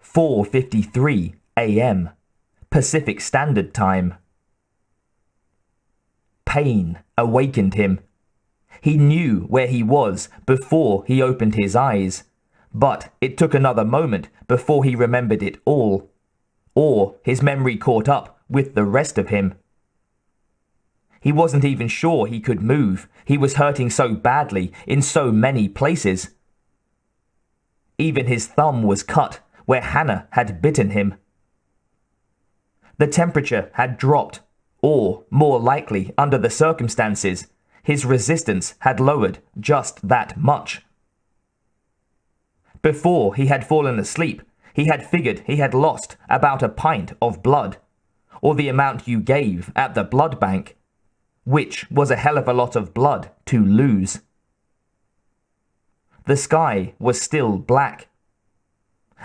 4:53 a.m. Pacific Standard Time. Pain awakened him. He knew where he was before he opened his eyes, but it took another moment before he remembered it all, or his memory caught up with the rest of him. He wasn't even sure he could move. He was hurting so badly in so many places. Even his thumb was cut where Hannah had bitten him. The temperature had dropped, or, more likely, under the circumstances, his resistance had lowered just that much. Before he had fallen asleep, he had figured he had lost about a pint of blood, or the amount you gave at the blood bank, which was a hell of a lot of blood to lose. The sky was still black.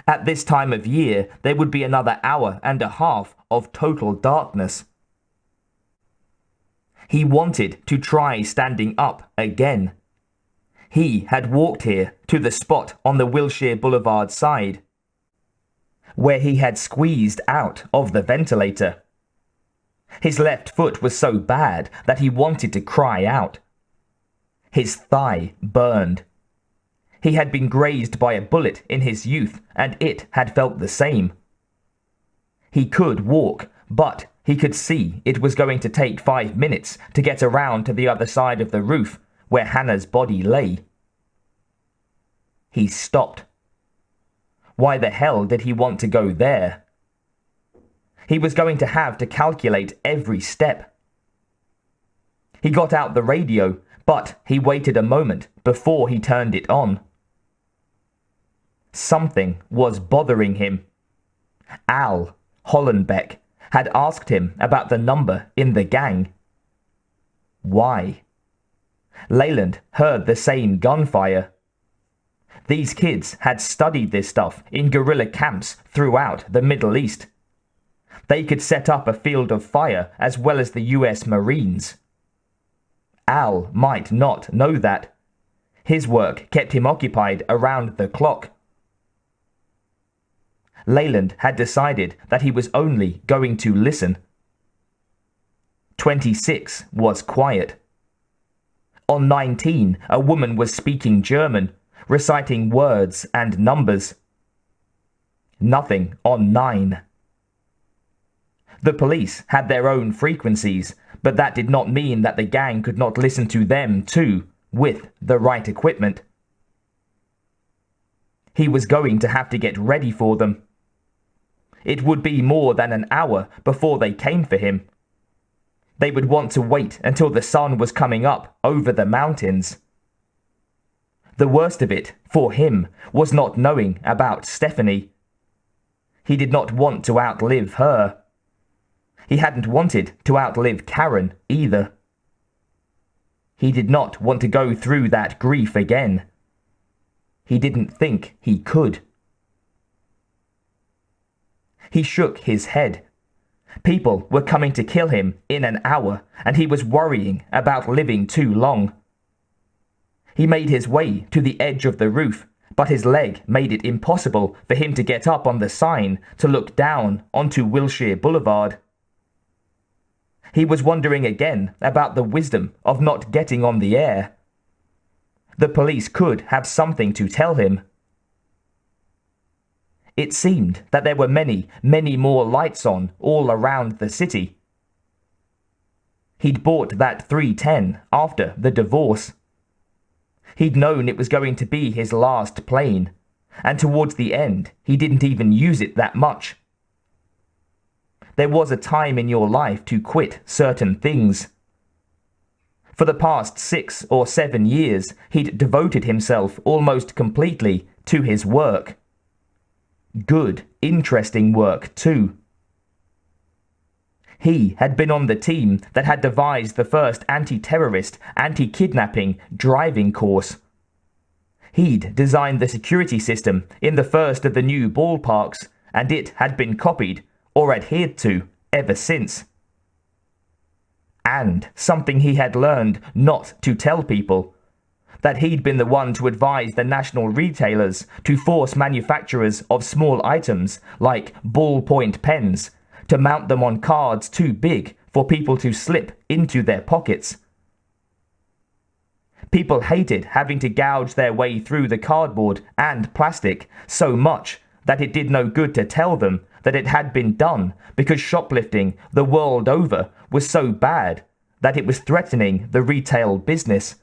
At this time of year, there would be another hour and a half of total darkness. He wanted to try standing up again. He had walked here to the spot on the Wilshire Boulevard side, where he had squeezed out of the ventilator. His left foot was so bad that he wanted to cry out. His thigh burned. He had been grazed by a bullet in his youth, and it had felt the same. He could walk, but he could see it was going to take 5 minutes to get around to the other side of the roof, where Hannah's body lay. He stopped. Why the hell did he want to go there? He was going to have to calculate every step. He got out the radio, but he waited a moment before he turned it on. Something was bothering him. Al Hollenbeck had asked him about the number in the gang. Why? Leland heard the same gunfire. These kids had studied this stuff in guerrilla camps throughout the Middle East. They could set up a field of fire as well as the US Marines. Al might not know that. His work kept him occupied around the clock. Leland had decided that he was only going to listen. 26 was quiet. On 19, a woman was speaking German, reciting words and numbers. Nothing on 9. The police had their own frequencies, but that did not mean that the gang could not listen to them too, with the right equipment. He was going to have to get ready for them. It would be more than an hour before they came for him. They would want to wait until the sun was coming up over the mountains. The worst of it, for him, was not knowing about Stephanie. He did not want to outlive her. He hadn't wanted to outlive Karen either. He did not want to go through that grief again. He didn't think he could. He shook his head. People were coming to kill him in an hour, and he was worrying about living too long. He made his way to the edge of the roof, but his leg made it impossible for him to get up on the sign to look down onto Wilshire Boulevard. He was wondering again about the wisdom of not getting on the air. The police could have something to tell him. It seemed that there were many, many more lights on all around the city. He'd bought that 310 after the divorce. He'd known it was going to be his last plane, and towards the end, he didn't even use it that much. There was a time in your life to quit certain things. For the past 6 or 7 years, he'd devoted himself almost completely to his work. Good, interesting work, too. He had been on the team that had devised the first anti-terrorist, anti-kidnapping driving course. He'd designed the security system in the first of the new ballparks, and it had been copied or adhered to ever since. And something he had learned not to tell people. that he'd been the one to advise the national retailers to force manufacturers of small items like ballpoint pens to mount them on cards too big for people to slip into their pockets. People hated having to gouge their way through the cardboard and plastic so much that it did no good to tell them that it had been done, because shoplifting the world over was so bad that it was threatening the retail business.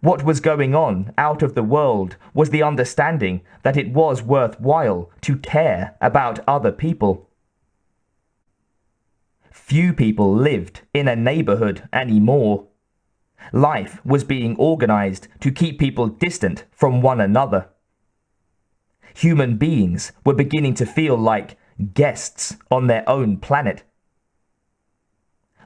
What was going on out of the world was the understanding that it was worthwhile to care about other people. Few people lived in a neighborhood anymore. Life was being organized to keep people distant from one another. Human beings were beginning to feel like guests on their own planet.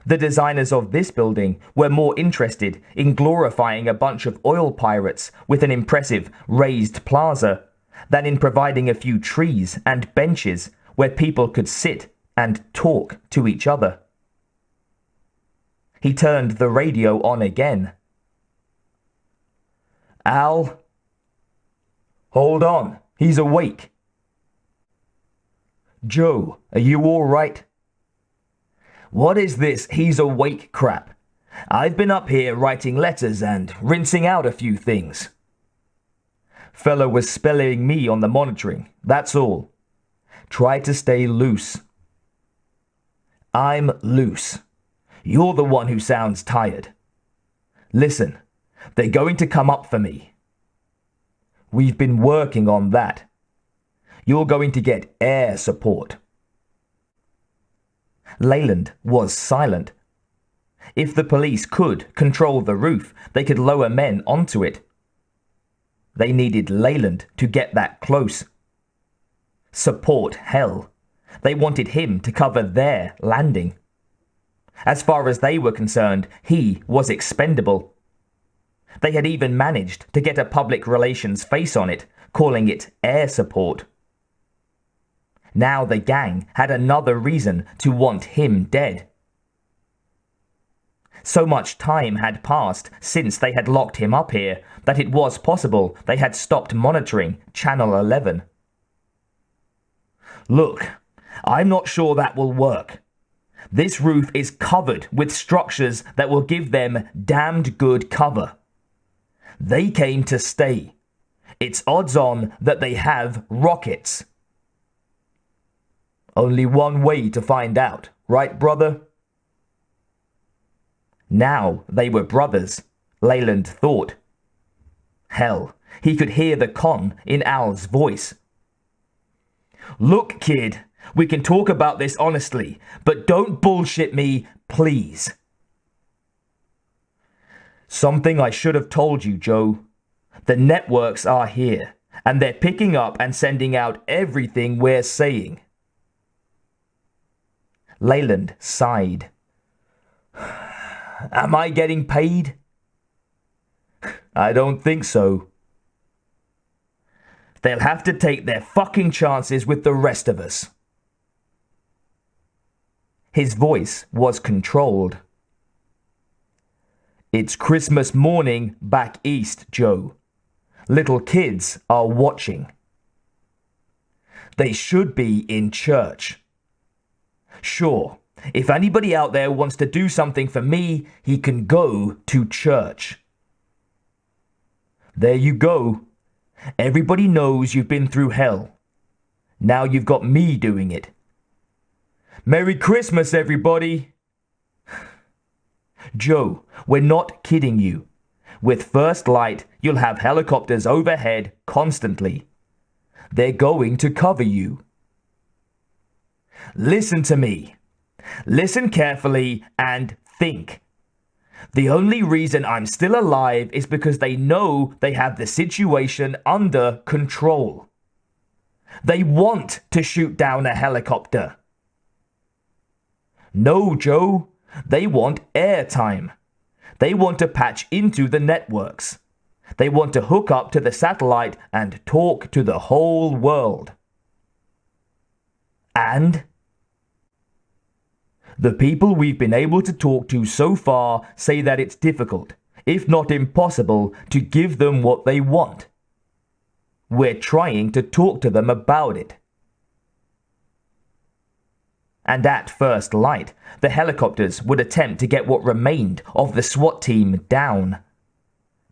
The designers of this building were more interested in glorifying a bunch of oil pirates with an impressive raised plaza than in providing a few trees and benches where people could sit and talk to each other. He turned the radio on again. "Al? Hold on, he's awake." "Joe, are you all right?" "What is this he's awake crap? I've been up here writing letters and rinsing out a few things." "Fella was spelling me on the monitoring, that's all. Try to stay loose." "I'm loose. You're the one who sounds tired. Listen, they're going to come up for me." "We've been working on that. You're going to get air support." Leland was silent. If the police could control the roof, they could lower men onto it. They needed Leland to get that close. Support, hell. They wanted him to cover their landing. As far as they were concerned, he was expendable. They had even managed to get a public relations face on it, calling it air support. Now the gang had another reason to want him dead. So much time had passed since they had locked him up here that it was possible they had stopped monitoring Channel 11. "Look, I'm not sure that will work. This roof is covered with structures that will give them damned good cover. They came to stay. It's odds on that they have rockets." "Only one way to find out, right, brother?" Now they were brothers, Leland thought. Hell, he could hear the con in Al's voice. "Look, kid, we can talk about this honestly, but don't bullshit me, please." "Something I should have told you, Joe. The networks are here, and they're picking up and sending out everything we're saying." Leland sighed. "Am I getting paid?" "I don't think so." "They'll have to take their fucking chances with the rest of us." His voice was controlled. "It's Christmas morning back east, Joe. Little kids are watching. They should be in church. Sure, if anybody out there wants to do something for me, he can go to church." "There you go. Everybody knows you've been through hell. Now you've got me doing it. Merry Christmas, everybody." "Joe, we're not kidding you. With first light, you'll have helicopters overhead constantly. They're going to cover you." "Listen to me. Listen carefully and think. The only reason I'm still alive is because they know they have the situation under control. They want to shoot down a helicopter." "No, Joe. They want airtime. They want to patch into the networks. They want to hook up to the satellite and talk to the whole world." "And?" The people we've been able to talk to so far say that it's difficult, if not impossible, to give them what they want. We're trying to talk to them about it. And at first light, the helicopters would attempt to get what remained of the SWAT team down.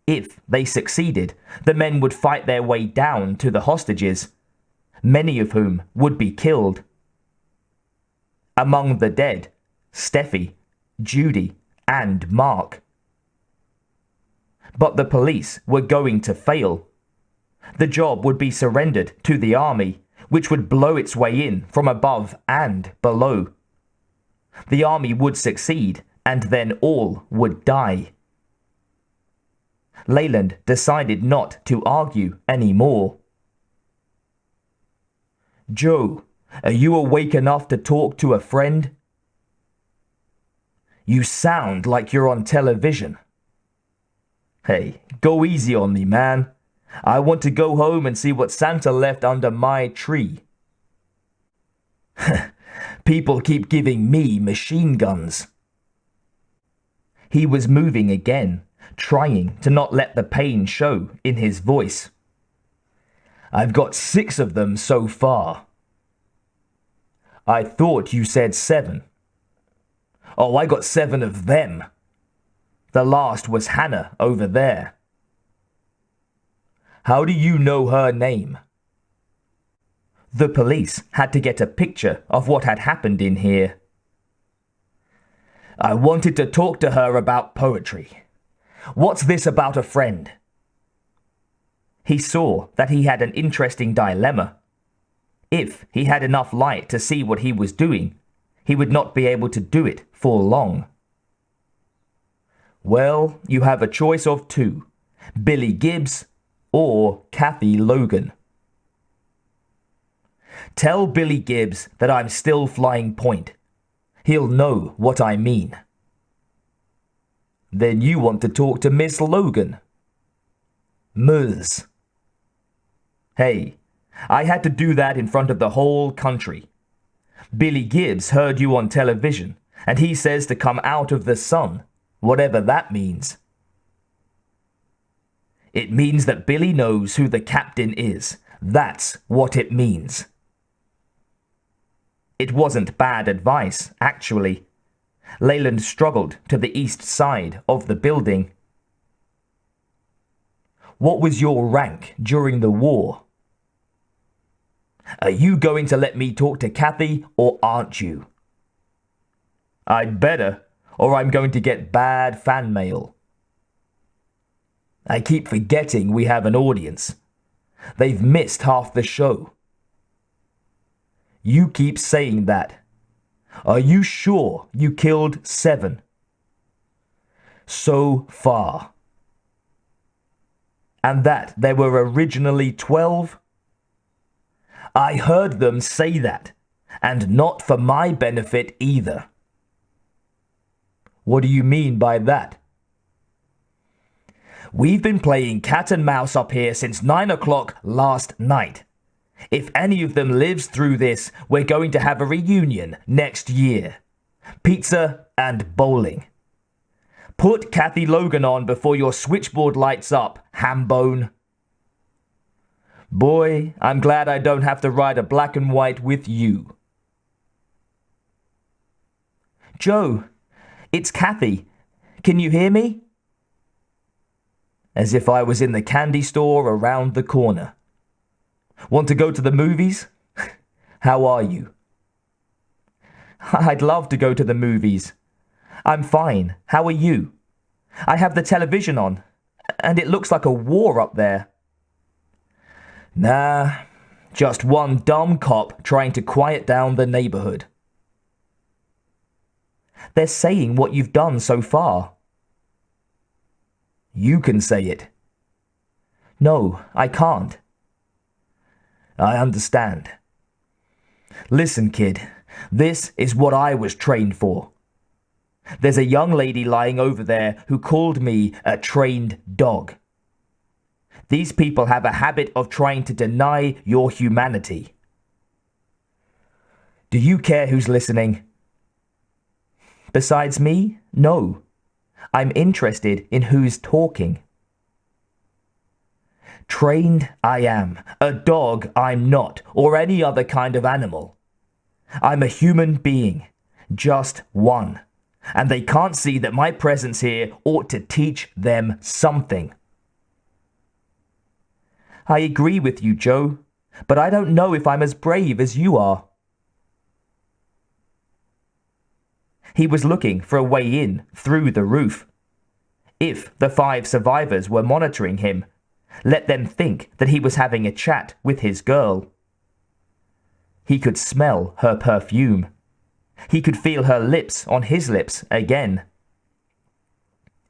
If they succeeded, the men would fight their way down to the hostages, many of whom would be killed. Among the dead, Steffi, Judy, and Mark. But the police were going to fail. The job would be surrendered to the army, which would blow its way in from above and below. The army would succeed, and then all would die. Leland decided not to argue anymore. Joe, are you awake enough to talk to a friend? You sound like you're on television. Hey, go easy on me, man. I want to go home and see what Santa left under my tree. People keep giving me machine guns. He was moving again, trying to not let the pain show in his voice. I've got 6 of them so far. I thought you said 7. Oh, I got 7 of them. The last was Hannah over there. How do you know her name? The police had to get a picture of what had happened in here. I wanted to talk to her about poetry. What's this about a friend? He saw that he had an interesting dilemma. If he had enough light to see what he was doing, he would not be able to do it for long. Well, you have a choice of 2, Billy Gibbs or Kathy Logan. Tell Billy Gibbs that I'm still flying point. He'll know what I mean. Then you want to talk to Miss Logan? Ms. Hey, I had to do that in front of the whole country. Billy Gibbs heard you on television, and he says to come out of the sun, whatever that means. It means that Billy knows who the captain is. That's what it means. It wasn't bad advice, actually. Leland struggled to the east side of the building. What was your rank during the war? Are you going to let me talk to Kathy, or aren't you? I'd better, or I'm going to get bad fan mail. I keep forgetting we have an audience. They've missed half the show. You keep saying that. Are you sure you killed 7? So far. And that there were originally 12? I heard them say that, and not for my benefit either. What do you mean by that? We've been playing cat and mouse up here since 9 o'clock last night. If any of them lives through this, we're going to have a reunion next year. Pizza and bowling. Put Kathy Logan on before your switchboard lights up, hambone. Boy, I'm glad I don't have to ride a black and white with you. Joe, it's Kathy. Can you hear me? As if I was in the candy store around the corner. Want to go to the movies? How are you? I'd love to go to the movies. I'm fine. How are you? I have the television on, and it looks like a war up there. Nah, just one dumb cop trying to quiet down the neighborhood. They're saying what you've done so far. You can say it. No, I can't. I understand. Listen, kid, this is what I was trained for. There's a young lady lying over there who called me a trained dog. These people have a habit of trying to deny your humanity. Do you care who's listening? Besides me, no. I'm interested in who's talking. Trained I am. A dog I'm not, or any other kind of animal. I'm a human being. Just one. And they can't see that my presence here ought to teach them something. I agree with you, Joe, but I don't know if I'm as brave as you are. He was looking for a way in through the roof. If the 5 survivors were monitoring him, let them think that he was having a chat with his girl. He could smell her perfume. He could feel her lips on his lips again.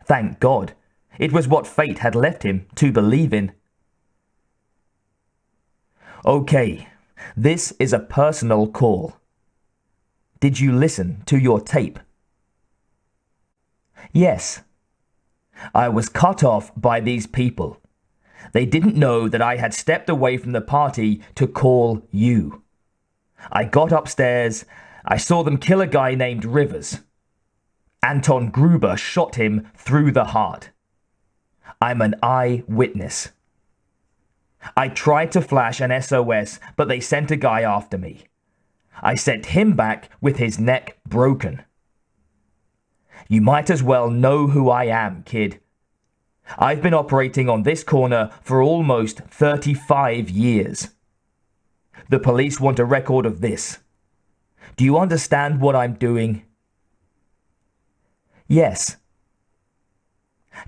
Thank God, it was what fate had left him to believe in. Okay, this is a personal call. Did you listen to your tape? Yes. I was cut off by these people. They didn't know that I had stepped away from the party to call you. I got upstairs. I saw them kill a guy named Rivers. Anton Gruber shot him through the heart. I'm an eyewitness. I tried to flash an SOS, but they sent a guy after me. I sent him back with his neck broken. You might as well know who I am, kid. I've been operating on this corner for almost 35 years. The police want a record of this. Do you understand what I'm doing? Yes.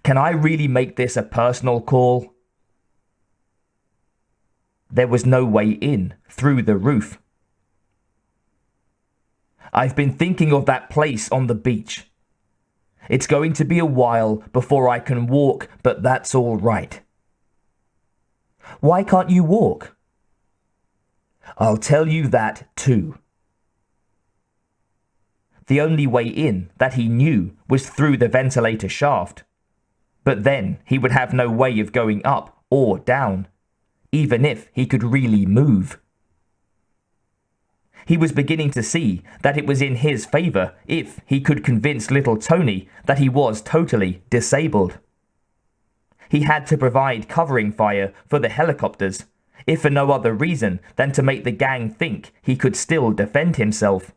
Can I really make this a personal call? There was no way in through the roof. I've been thinking of that place on the beach. It's going to be a while before I can walk, but that's all right. Why can't you walk? I'll tell you that too. The only way in that he knew was through the ventilator shaft. But then he would have no way of going up or down, even if he could really move. He was beginning to see that it was in his favor if he could convince little Tony that he was totally disabled. He had to provide covering fire for the helicopters, if for no other reason than to make the gang think he could still defend himself.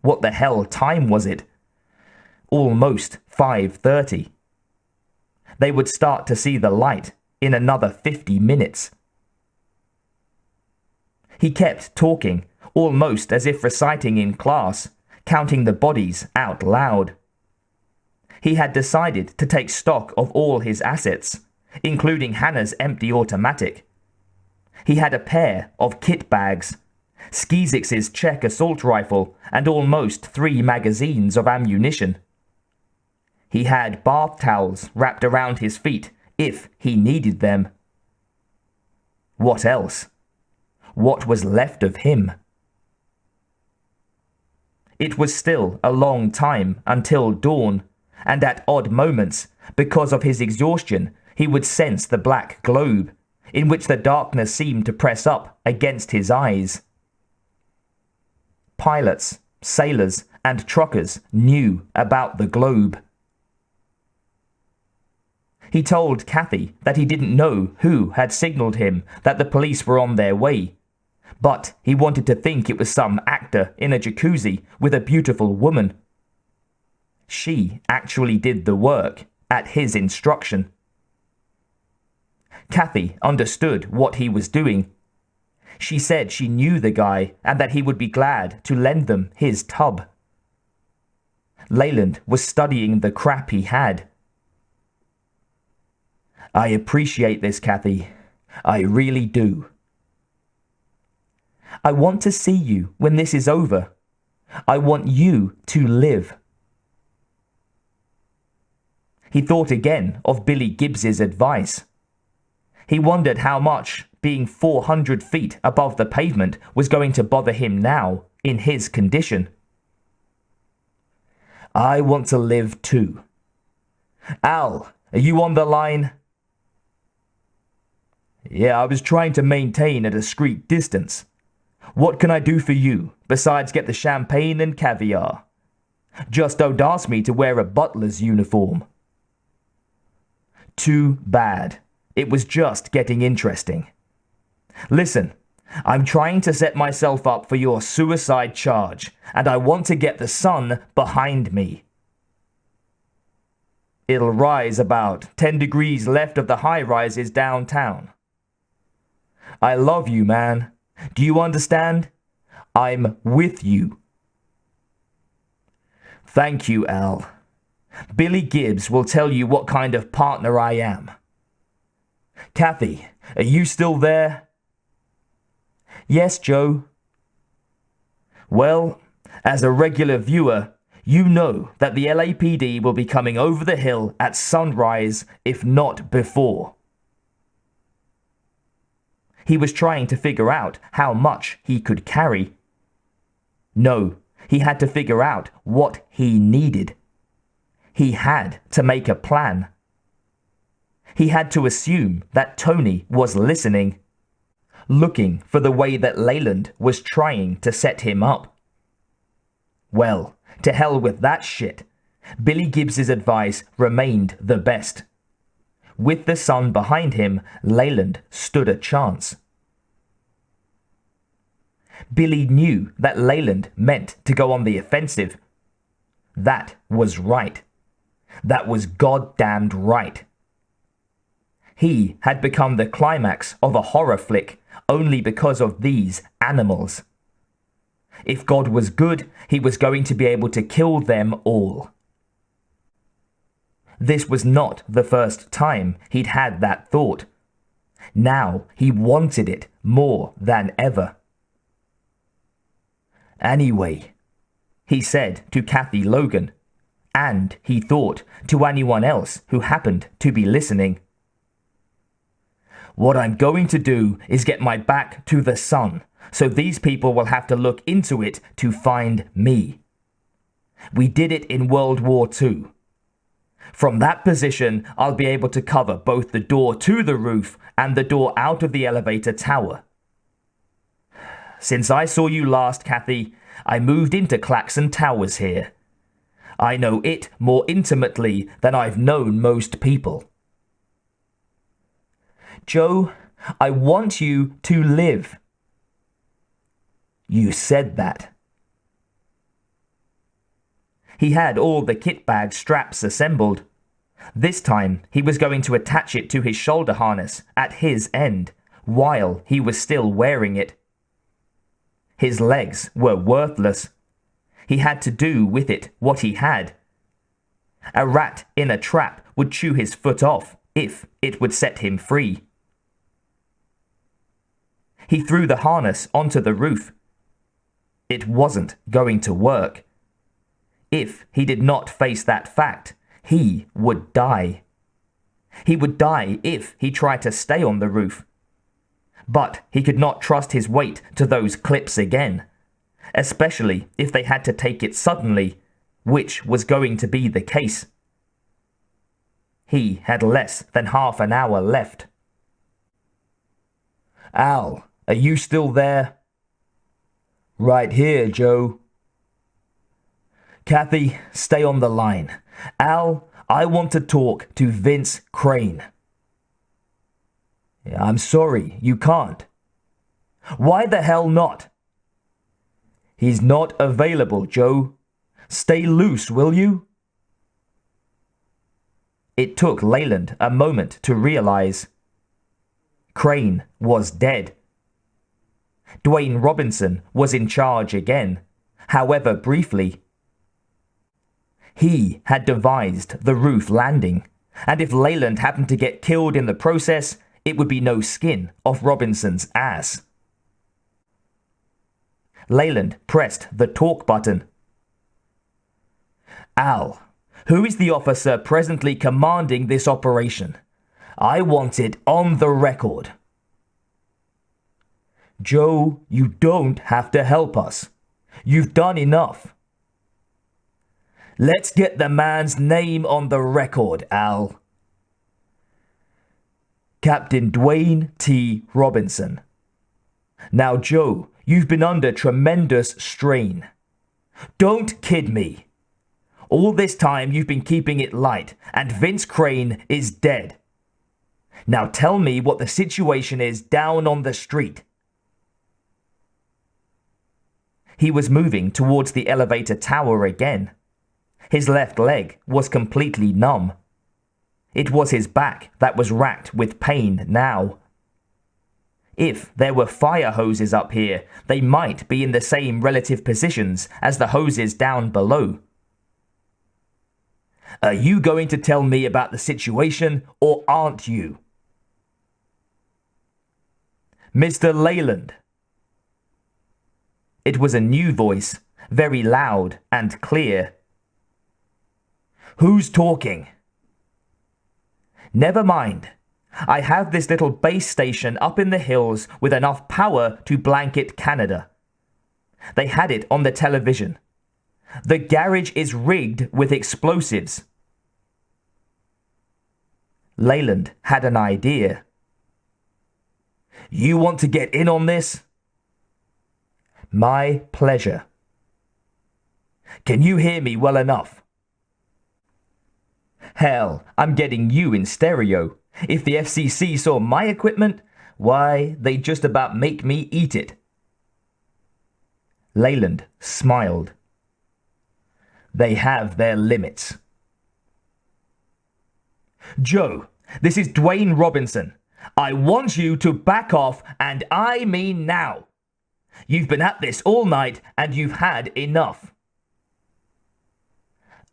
What the hell time was it? Almost 5:30. They would start to see the light in another 50 minutes. He kept talking, almost as if reciting in class, counting the bodies out loud. He had decided to take stock of all his assets, including Hannah's empty automatic. He had a pair of kit bags, Skizix's Czech assault rifle, and almost 3 magazines of ammunition. He had bath towels wrapped around his feet if he needed them. What else? What was left of him? It was still a long time until dawn, and at odd moments, because of his exhaustion, he would sense the black globe, in which the darkness seemed to press up against his eyes. Pilots, sailors, and truckers knew about the globe. He told Kathy that he didn't know who had signaled him that the police were on their way, but he wanted to think it was some actor in a jacuzzi with a beautiful woman. She actually did the work at his instruction. Kathy understood what he was doing. She said she knew the guy and that he would be glad to lend them his tub. Leland was studying the crap he had. I appreciate this, Kathy. I really do. I want to see you when this is over. I want you to live. He thought again of Billy Gibbs's advice. He wondered how much being 400 feet above the pavement was going to bother him now, in his condition. I want to live too. Al, are you on the line? Yeah, I was trying to maintain a discreet distance. What can I do for you, besides get the champagne and caviar? Just don't ask me to wear a butler's uniform. Too bad. It was just getting interesting. Listen, I'm trying to set myself up for your suicide charge, and I want to get the sun behind me. It'll rise about 10 degrees left of the high-rises downtown. I love you, man. Do you understand? I'm with you. Thank you, Al. Billy Gibbs will tell you what kind of partner I am. Kathy, are you still there? Yes, Joe. Well, as a regular viewer, you know that the LAPD will be coming over the hill at sunrise, if not before. He was trying to figure out how much he could carry. No, he had to figure out what he needed. He had to make a plan. He had to assume that Tony was listening, looking for the way that Leland was trying to set him up. Well, to hell with that shit. Billy Gibbs's advice remained the best. With the sun behind him, Leland stood a chance. Billy knew that Leland meant to go on the offensive. That was right. That was goddamned right. He had become the climax of a horror flick only because of these animals. If God was good, he was going to be able to kill them all. This was not the first time he'd had that thought. Now he wanted it more than ever. Anyway, he said to Kathy Logan, and he thought to anyone else who happened to be listening. What I'm going to do is get my back to the sun, so these people will have to look into it to find me. We did it in World War II. From that position, I'll be able to cover both the door to the roof and the door out of the elevator tower. Since I saw you last, Kathy, I moved into Claxon Towers here. I know it more intimately than I've known most people. Joe, I want you to live. You said that. He had all the kit bag straps assembled. This time, he was going to attach it to his shoulder harness at his end, while he was still wearing it. His legs were worthless. He had to do with it what he had. A rat in a trap would chew his foot off if it would set him free. He threw the harness onto the roof. It wasn't going to work. If he did not face that fact, he would die. He would die if he tried to stay on the roof. But he could not trust his weight to those clips again, especially if they had to take it suddenly, which was going to be the case. He had less than half an hour left. Al, are you still there? Right here, Joe. Kathy, stay on the line. Al, I want to talk to Vince Crane. I'm sorry, you can't. Why the hell not? He's not available, Joe. Stay loose, will you? It took Leland a moment to realize. Crane was dead. Dwayne Robinson was in charge again, however briefly. He had devised the roof landing, and if Leland happened to get killed in the process, it would be no skin off Robinson's ass. Leland pressed the talk button. Al, who is the officer presently commanding this operation? I want it on the record. Joe, you don't have to help us. You've done enough. Let's get the man's name on the record, Al. Captain Dwayne T. Robinson. Now, Joe, you've been under tremendous strain. Don't kid me. All this time you've been keeping it light, and Vince Crane is dead. Now tell me what the situation is down on the street." He was moving towards the elevator tower again. His left leg was completely numb. It was his back that was racked with pain now. If there were fire hoses up here, they might be in the same relative positions as the hoses down below. "Are you going to tell me about the situation, or aren't you?" "Mr. Leland." It was a new voice, very loud and clear. "Who's talking?" "Never mind. I have this little base station up in the hills with enough power to blanket Canada. They had it on the television. The garage is rigged with explosives." Leland had an idea. "You want to get in on this?" "My pleasure." "Can you hear me well enough?" "Hell, I'm getting you in stereo. If the FCC saw my equipment, why, they'd just about make me eat it." Leland smiled. "They have their limits." "Joe, this is Dwayne Robinson. I want you to back off, and I mean now. You've been at this all night, and you've had enough."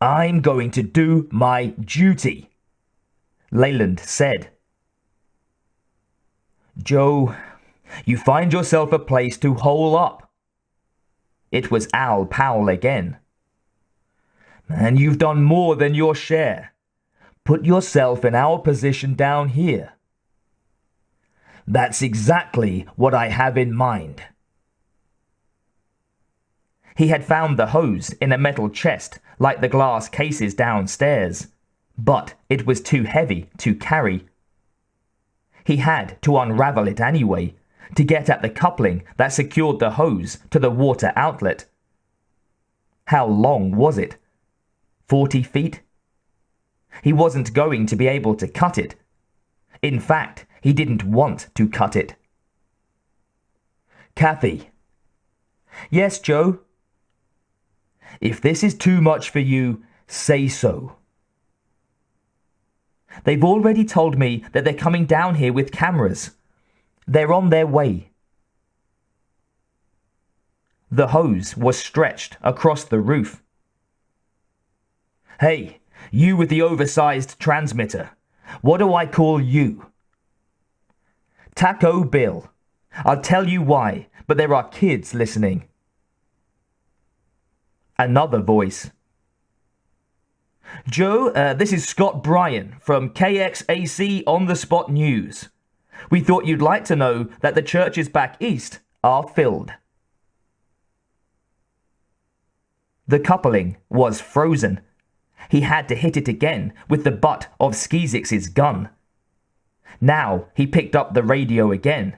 "I'm going to do my duty," Leland said. "Joe, you find yourself a place to hole up." It was Al Powell again. "And you've done more than your share. Put yourself in our position down here." "That's exactly what I have in mind." He had found the hose in a metal chest like the glass cases downstairs, but it was too heavy to carry. He had to unravel it anyway, to get at the coupling that secured the hose to the water outlet. How long was it? 40 feet? He wasn't going to be able to cut it. In fact, he didn't want to cut it. "Kathy." "Yes, Joe?" "If this is too much for you, say so." "They've already told me that they're coming down here with cameras. They're on their way." The hose was stretched across the roof. "Hey, you with the oversized transmitter. What do I call you?" "Taco Bill. I'll tell you why, but there are kids listening." Another voice. "Joe, this is Scott Bryan from KXAC On The Spot News. We thought you'd like to know that the churches back east are filled." The coupling was frozen. He had to hit it again with the butt of Skeezix's gun. Now he picked up the radio again.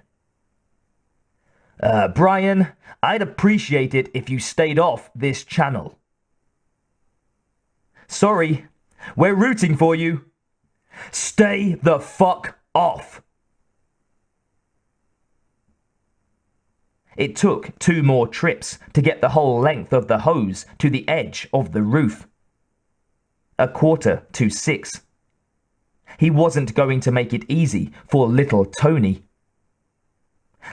Brian, I'd appreciate it if you stayed off this channel." "Sorry, we're rooting for you." "Stay the fuck off." It took 2 more trips to get the whole length of the hose to the edge of the roof. 5:45. He wasn't going to make it easy for little Tony.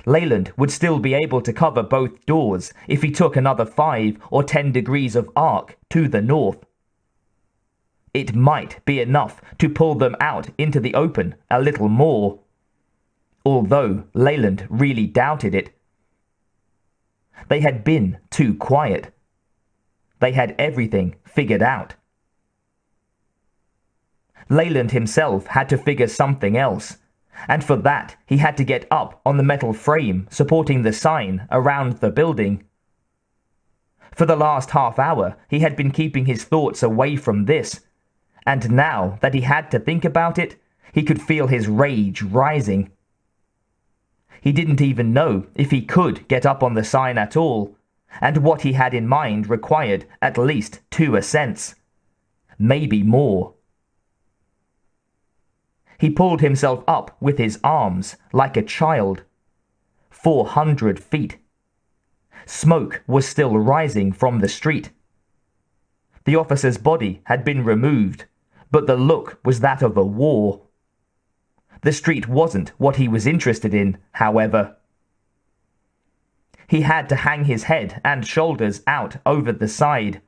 Leland would still be able to cover both doors if he took another 5 or 10 degrees of arc to the north. It might be enough to pull them out into the open a little more, although Leland really doubted it. They had been too quiet. They had everything figured out. Leland himself had to figure something else, and for that he had to get up on the metal frame supporting the sign around the building. For the last half hour he had been keeping his thoughts away from this, and now that he had to think about it, he could feel his rage rising. He didn't even know if he could get up on the sign at all, and what he had in mind required at least 2 ascents, maybe more. He pulled himself up with his arms like a child. 400 feet. Smoke was still rising from the street. The officer's body had been removed, but the look was that of a war. The street wasn't what he was interested in, however. He had to hang his head and shoulders out over the side.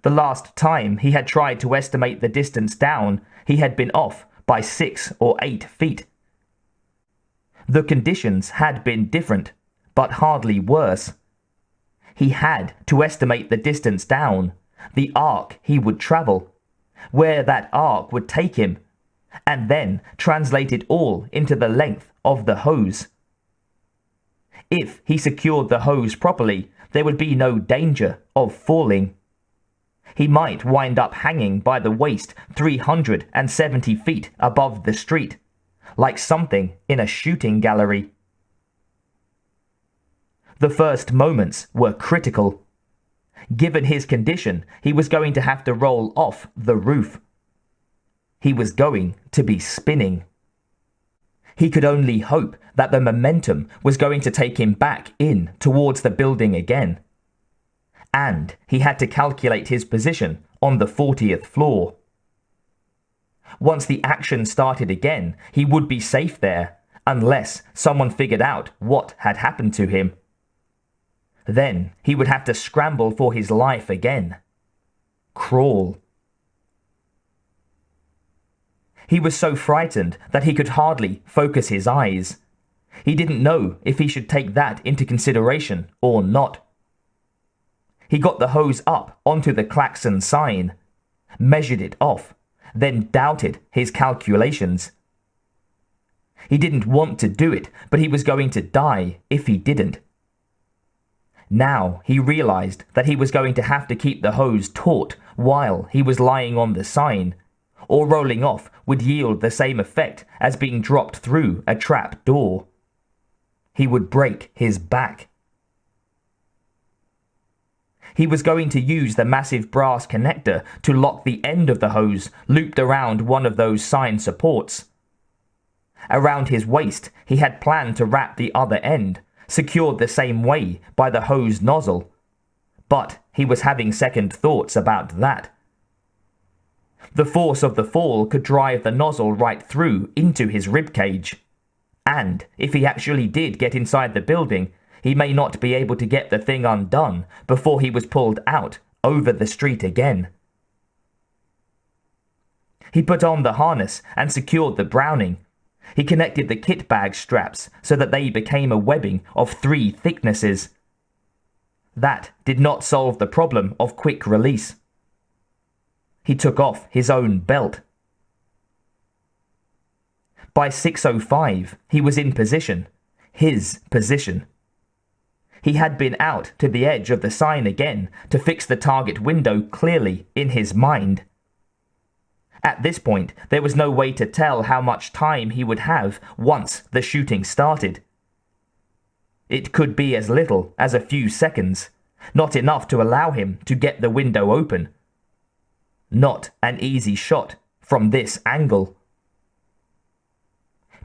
The last time he had tried to estimate the distance down, he had been off by 6 or 8 feet. The conditions had been different, but hardly worse. He had to estimate the distance down, the arc he would travel, where that arc would take him, and then translate it all into the length of the hose. If he secured the hose properly, there would be no danger of falling. He might wind up hanging by the waist 370 feet above the street, like something in a shooting gallery. The first moments were critical. Given his condition, he was going to have to roll off the roof. He was going to be spinning. He could only hope that the momentum was going to take him back in towards the building again. And he had to calculate his position on the 40th floor. Once the action started again, he would be safe there, unless someone figured out what had happened to him. Then he would have to scramble for his life again. Crawl. He was so frightened that he could hardly focus his eyes. He didn't know if he should take that into consideration or not. He got the hose up onto the klaxon sign, measured it off, then doubted his calculations. He didn't want to do it, but he was going to die if he didn't. Now he realized that he was going to have to keep the hose taut while he was lying on the sign, or rolling off would yield the same effect as being dropped through a trap door. He would break his back. He was going to use the massive brass connector to lock the end of the hose looped around one of those sign supports. Around his waist, he had planned to wrap the other end, secured the same way by the hose nozzle. But he was having second thoughts about that. The force of the fall could drive the nozzle right through into his ribcage. And if he actually did get inside the building, he may not be able to get the thing undone before he was pulled out over the street again. He put on the harness and secured the Browning. He connected the kit bag straps so that they became a webbing of 3 thicknesses. That did not solve the problem of quick release. He took off his own belt. By 6:05, he was in position. His position. He had been out to the edge of the sign again to fix the target window clearly in his mind. At this point, there was no way to tell how much time he would have once the shooting started. It could be as little as a few seconds, not enough to allow him to get the window open. Not an easy shot from this angle.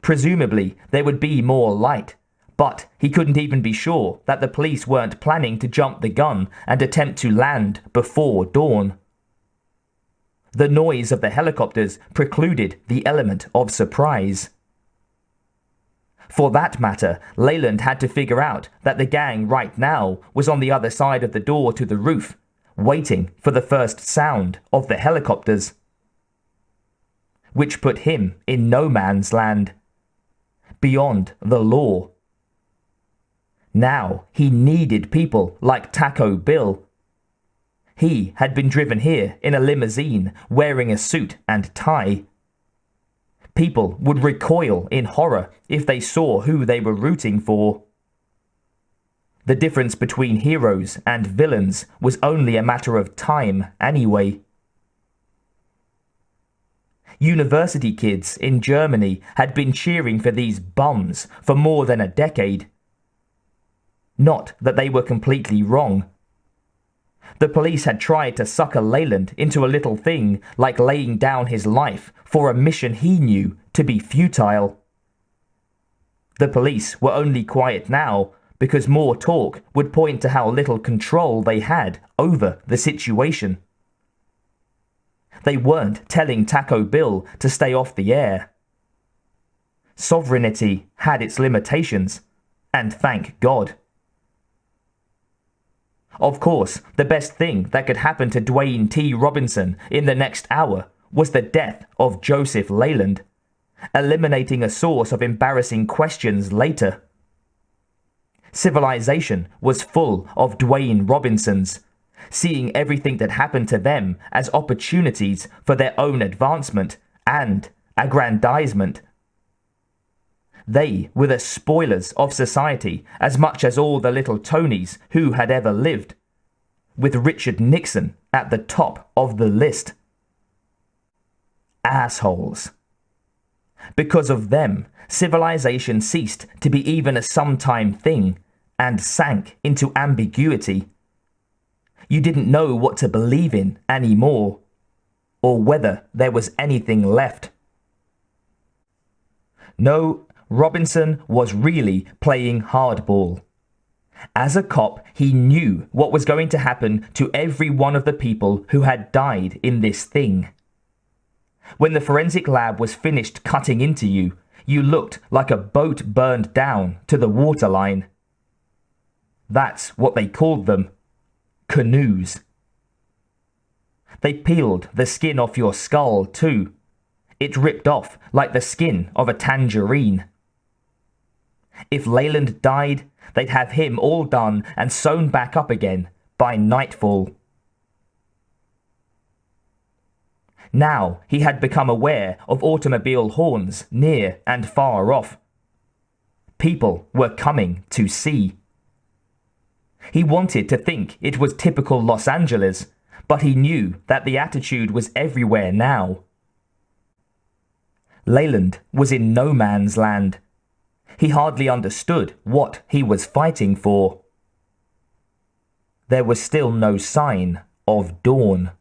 Presumably, there would be more light, but he couldn't even be sure that the police weren't planning to jump the gun and attempt to land before dawn. The noise of the helicopters precluded the element of surprise. For that matter, Leland had to figure out that the gang right now was on the other side of the door to the roof, waiting for the first sound of the helicopters. Which put him in no man's land. Beyond the law. Now he needed people like Taco Bill. He had been driven here in a limousine, wearing a suit and tie. People would recoil in horror if they saw who they were rooting for. The difference between heroes and villains was only a matter of time anyway. University kids in Germany had been cheering for these bums for more than a decade. Not that they were completely wrong. The police had tried to sucker Leland into a little thing like laying down his life for a mission he knew to be futile. The police were only quiet now because more talk would point to how little control they had over the situation. They weren't telling Taco Bill to stay off the air. Sovereignty had its limitations, and thank God. Of course, the best thing that could happen to Dwayne T. Robinson in the next hour was the death of Joseph Leland, eliminating a source of embarrassing questions later. Civilization was full of Dwayne Robinsons, seeing everything that happened to them as opportunities for their own advancement and aggrandizement. They were the spoilers of society as much as all the little Tonys who had ever lived, with Richard Nixon at the top of the list. Assholes. Because of them, civilization ceased to be even a sometime thing and sank into ambiguity. You didn't know what to believe in anymore, or whether there was anything left. No, Robinson was really playing hardball. As a cop, he knew what was going to happen to every one of the people who had died in this thing. When the forensic lab was finished cutting into you, you looked like a boat burned down to the waterline. That's what they called them. Canoes. They peeled the skin off your skull too. It ripped off like the skin of a tangerine. If Leland died, they'd have him all done and sewn back up again by nightfall. Now he had become aware of automobile horns near and far off. People were coming to see. He wanted to think it was typical Los Angeles, but he knew that the attitude was everywhere now. Leland was in no man's land. He hardly understood what he was fighting for. There was still no sign of dawn.